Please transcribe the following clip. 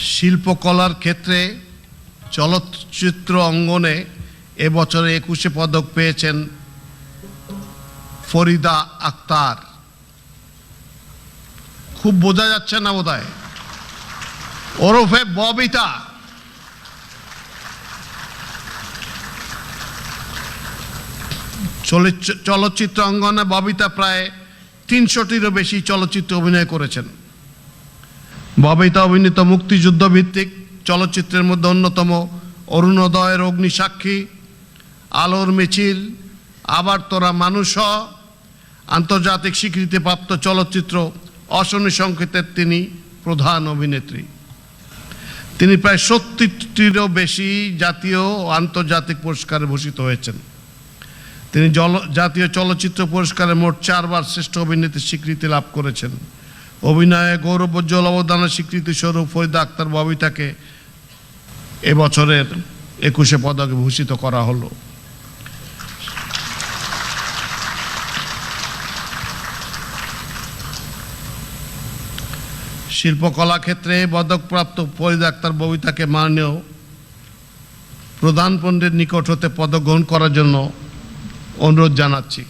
শিল্পকলার ক্ষেত্রে চলচ্চিত্র অঙ্গনে এবছরে 21 পদক পেয়েছেন ফরিদা আক্তার। খুব বোঝা যাচ্ছে না বোধহয়, ওরফে ববিতা। চলচ্চিত্র অঙ্গনে ববিতা প্রায় 300টিরও বেশি চলচ্চিত্রে অভিনয় করেছেন। ববিতা অভিনীত মুক্তিযুদ্ধ ভিত্তিক চলচ্চিত্রের মধ্যে অন্যতম অরুণোদয়ের অগ্নিসাক্ষী, আলোর মিছিল, আবার তোরা মানুষ, আন্তর্জাতিক স্বীকৃতিপ্রাপ্ত চলচ্চিত্র অশনি সংকেতের তিনি প্রধান অভিনেত্রী। তিনি প্রায় 70টিরও বেশি জাতীয় ও আন্তর্জাতিক পুরস্কারে ভূষিত হয়েছেন। তিনি জাতীয় চলচ্চিত্র পুরস্কারে মোট 4বার শ্রেষ্ঠ অভিনেত্রীর স্বীকৃতি লাভ করেছেন। অভিনয়ে গৌরবোজ্জ্বল অবদানের স্বীকৃতি স্বরূপ ফরিদা আক্তার ববিতাকে এবছরের 21 পদকে ভূষিত করা হলো। শিল্পকলা ক্ষেত্রে পদকপ্রাপ্ত ফরিদা আক্তার ববিতাকে মাননীয় প্রধান পণ্ডিতের নিকট হতে পদক গ্রহণ করার জন্য অনুরোধ জানাচ্ছি।